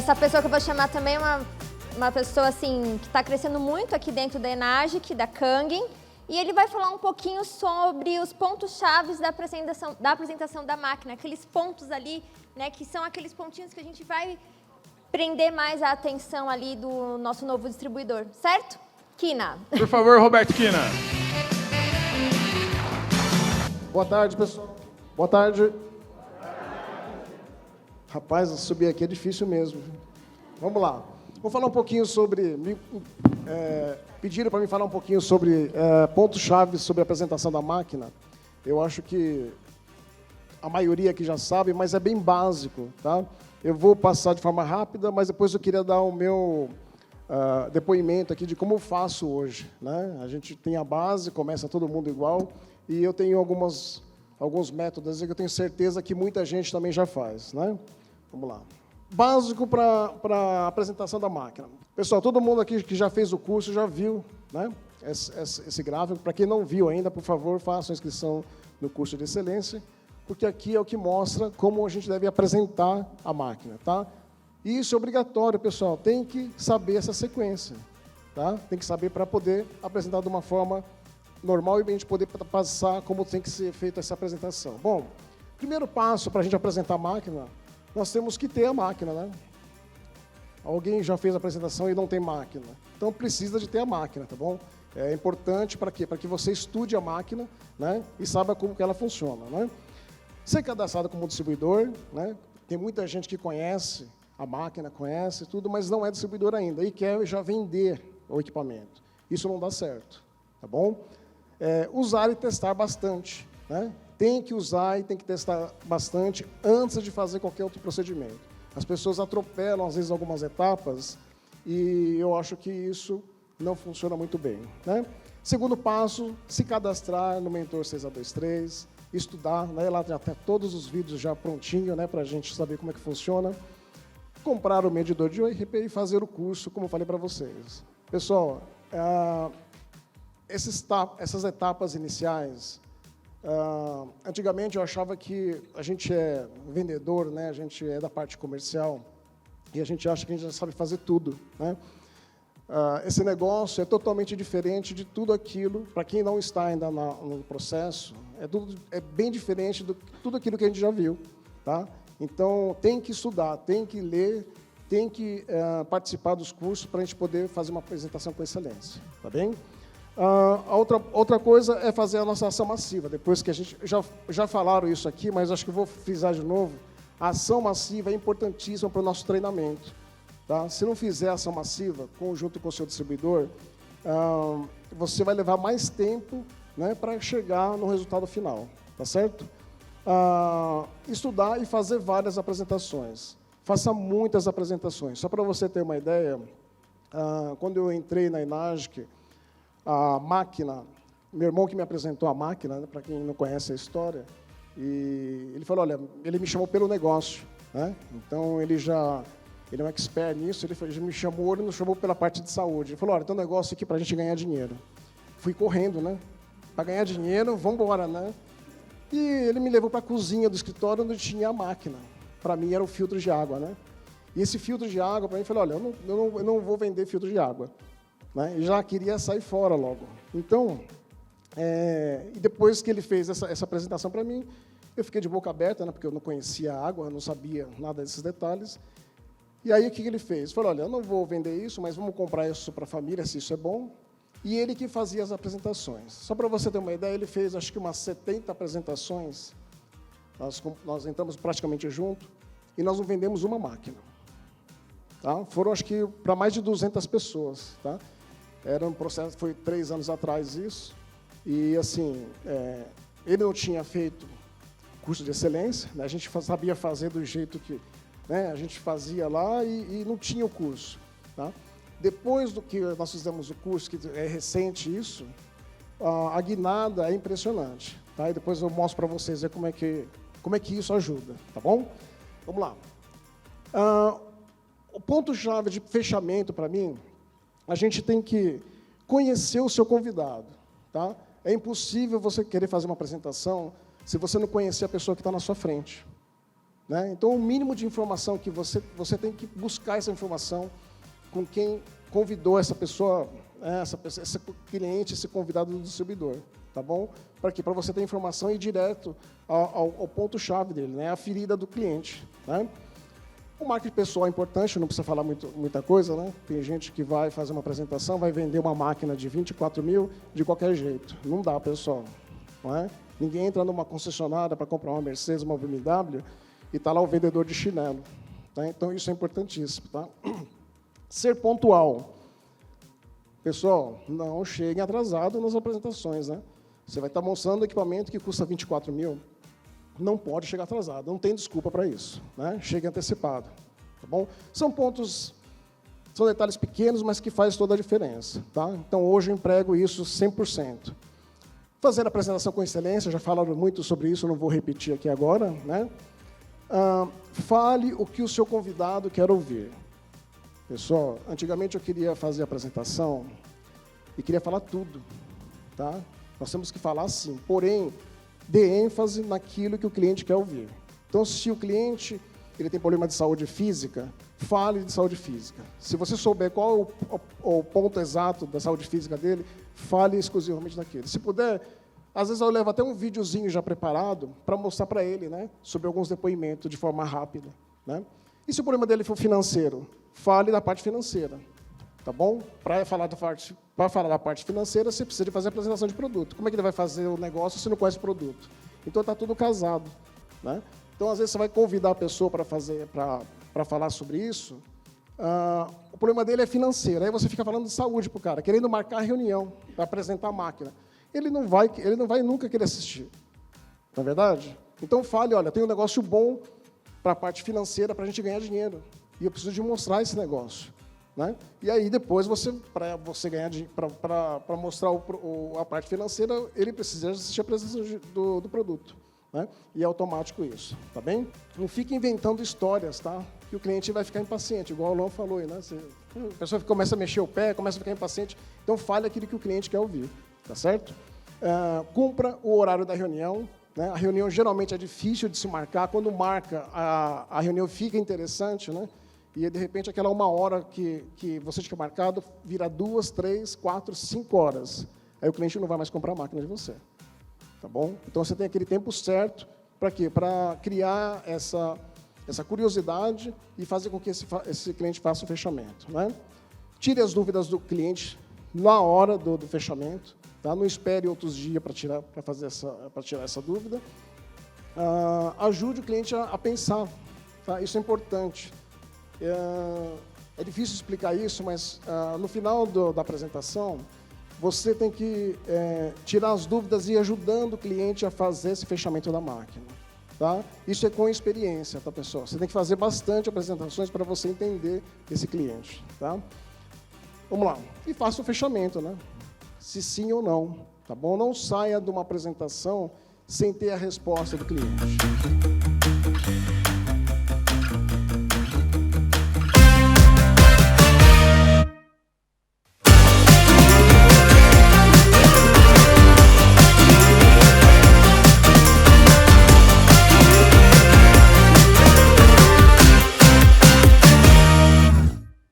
essa pessoa que eu vou chamar também é uma pessoa assim, que está crescendo muito aqui dentro da Enagic, da Kangen, e ele vai falar um pouquinho sobre os pontos-chave da apresentação da máquina, aqueles pontos ali, né, que são aqueles pontinhos que a gente vai prender mais a atenção ali do nosso novo distribuidor, certo? Kina. Por favor, Roberto Kina. Boa tarde, pessoal. Boa tarde. Rapaz, subir aqui é difícil mesmo. Vamos lá. Vou falar um pouquinho sobre... pediram para mim falar um pouquinho sobre pontos-chave sobre a apresentação da máquina. Eu acho que a maioria aqui já sabe, mas é bem básico, tá? Eu vou passar de forma rápida, mas depois eu queria dar o meu depoimento aqui de como eu faço hoje, né? A gente tem a base, começa todo mundo igual, e eu tenho alguns métodos que eu tenho certeza que muita gente também já faz, né? Vamos lá. Básico para a apresentação da máquina. Pessoal, todo mundo aqui que já fez o curso já viu, né, esse gráfico. Para quem não viu ainda, por favor, faça a inscrição no curso de excelência, porque aqui é o que mostra como a gente deve apresentar a máquina, tá? E isso é obrigatório, pessoal. Tem que saber essa sequência, tá? Tem que saber para poder apresentar de uma forma normal e a gente poder passar como tem que ser feita essa apresentação. Bom, primeiro passo para a gente apresentar a máquina, nós temos que ter a máquina, né? Alguém já fez a apresentação e não tem máquina. Então, precisa de ter a máquina, tá bom? É importante para quê? Para que você estude a máquina, né? E saiba como que ela funciona, né? Ser cadastrado como distribuidor, né? Tem muita gente que conhece a máquina, conhece tudo, mas não é distribuidor ainda e quer já vender o equipamento. Isso não dá certo, tá bom? Usar e testar bastante, né? Tem que usar e tem que testar bastante antes de fazer qualquer outro procedimento. As pessoas atropelam, às vezes, algumas etapas e eu acho que isso não funciona muito bem, né? Segundo passo, se cadastrar no Mentor 6A23, estudar, né? Lá já tem todos os vídeos já prontinho, né? Para a gente saber como é que funciona. Comprar o medidor de ORP e fazer o curso, como eu falei para vocês. Pessoal, essas etapas iniciais... antigamente eu achava que a gente é vendedor, né? A gente é da parte comercial e a gente acha que a gente já sabe fazer tudo, né? Esse negócio é totalmente diferente de tudo aquilo, para quem não está ainda no processo, é bem diferente de tudo aquilo que a gente já viu, tá? Então, tem que estudar, tem que ler, tem que participar dos cursos para a gente poder fazer uma apresentação com excelência, tá bem? A outra coisa é fazer a nossa ação massiva. Depois que a gente já falaram isso aqui, mas acho que eu vou frisar de novo. A ação massiva é importantíssima para o nosso treinamento, tá? Se não fizer a ação massiva, junto com o seu distribuidor, você vai levar mais tempo, né, para chegar no resultado final, tá certo? Estudar e fazer várias apresentações. Faça muitas apresentações. Só para você ter uma ideia, quando eu entrei na Enagic, a máquina, meu irmão que me apresentou a máquina, né, para quem não conhece a história, e ele falou, olha, ele me chamou pelo negócio, né? Então ele é um expert nisso, ele me chamou, ele nos chamou pela parte de saúde. Ele falou, olha, tem um negócio aqui para a gente ganhar dinheiro. Fui correndo, né? Para ganhar dinheiro, vamos embora, né? E ele me levou para a cozinha do escritório onde tinha a máquina. Para mim era o filtro de água, né? E esse filtro de água, para mim, eu falei, olha, eu não vou vender filtro de água. Né? E já queria sair fora logo. Então, e depois que ele fez essa apresentação para mim, eu fiquei de boca aberta, né? Porque eu não conhecia a água, eu não sabia nada desses detalhes. E aí, o que ele fez? Falou, olha, eu não vou vender isso, mas vamos comprar isso para a família, se isso é bom. E ele que fazia as apresentações. Só para você ter uma ideia, ele fez, acho que umas 70 apresentações. Nós entramos praticamente junto e nós não vendemos uma máquina. Tá? Foram, acho que, para mais de 200 pessoas. Tá? Era um processo, foi 3 anos atrás isso. E, assim, ele não tinha feito curso de excelência, né? A gente sabia fazer do jeito que, né, a gente fazia lá e não tinha o curso. Tá? Depois do que nós fizemos o curso, que é recente isso, a guinada é impressionante. Tá? E depois eu mostro para vocês como é que isso ajuda. Tá bom? Vamos lá. O ponto-chave de fechamento, para mim, a gente tem que conhecer o seu convidado. Tá? É impossível você querer fazer uma apresentação se você não conhecer a pessoa que está na sua frente. né? Então, o mínimo de informação que você tem que buscar essa informação com quem convidou essa pessoa, esse cliente, esse convidado do distribuidor, tá bom? Para quê? Para você ter informação e ir direto ao ponto-chave dele, né? A ferida do cliente, né? O marketing pessoal é importante, não precisa falar muita coisa, né? Tem gente que vai fazer uma apresentação, vai vender uma máquina de 24 mil de qualquer jeito. Não dá, pessoal, não é? Ninguém entra numa concessionária para comprar uma Mercedes, uma BMW, e está lá o vendedor de chinelo, tá? Então, isso é importantíssimo, tá? Ser pontual. Pessoal, não cheguem atrasado nas apresentações, né? Você vai estar mostrando equipamento que custa 24 mil, não pode chegar atrasado, não tem desculpa para isso, né? Chegue antecipado, tá bom? São detalhes pequenos, mas que fazem toda a diferença, tá? Então, hoje eu emprego isso 100%. Fazer a apresentação com excelência, já falaram muito sobre isso, não vou repetir aqui agora, né? Fale o que o seu convidado quer ouvir. Pessoal, antigamente eu queria fazer a apresentação e queria falar tudo, tá? Nós temos que falar sim, porém, dê ênfase naquilo que o cliente quer ouvir. Então, se o cliente ele tem problema de saúde física, fale de saúde física. Se você souber qual é o ponto exato da saúde física dele, fale exclusivamente daquele. Se puder, às vezes eu levo até um videozinho já preparado para mostrar para ele, né, sobre alguns depoimentos de forma rápida, né? E se o problema dele for financeiro, fale da parte financeira, tá bom? Para falar da parte financeira, você precisa de fazer a apresentação de produto. Como é que ele vai fazer o negócio se não conhece o produto? Então, está tudo casado, né? Então, às vezes, você vai convidar a pessoa para falar sobre isso, o problema dele é financeiro. Aí você fica falando de saúde para o cara, querendo marcar a reunião para apresentar a máquina. Ele não vai nunca querer assistir, não é verdade? Então, fale, olha, tem um negócio bom para a parte financeira, para a gente ganhar dinheiro. E eu preciso de mostrar esse negócio, né? E aí, depois, para você ganhar para mostrar a parte financeira, ele precisa assistir a apresentação do produto, né? E é automático isso, tá bem? Não fique inventando histórias, tá? Que o cliente vai ficar impaciente, igual o Lão falou aí, né? A pessoa começa a mexer o pé, começa a ficar impaciente. Então, fale aquilo que o cliente quer ouvir, tá certo? Cumpra o horário da reunião, né? A reunião geralmente é difícil de se marcar. Quando marca, a reunião fica interessante, né? E, de repente, aquela 1 hora que você tinha marcado vira 2, 3, 4, 5 horas. Aí o cliente não vai mais comprar a máquina de você. Tá bom? Então, você tem aquele tempo certo para quê? Para criar essa curiosidade e fazer com que esse cliente faça o fechamento, né? Tire as dúvidas do cliente na hora do fechamento, tá? Não espere outros dias para tirar essa dúvida. Ajude o cliente a pensar, tá? Isso é importante. É difícil explicar isso, mas no final da apresentação, você tem que tirar as dúvidas e ir ajudando o cliente a fazer esse fechamento da máquina, tá? Isso é com experiência, tá, pessoal? Você tem que fazer bastante apresentações para você entender esse cliente, tá? Vamos lá. E faça o fechamento, né? Se sim ou não, tá bom? Não saia de uma apresentação sem ter a resposta do cliente.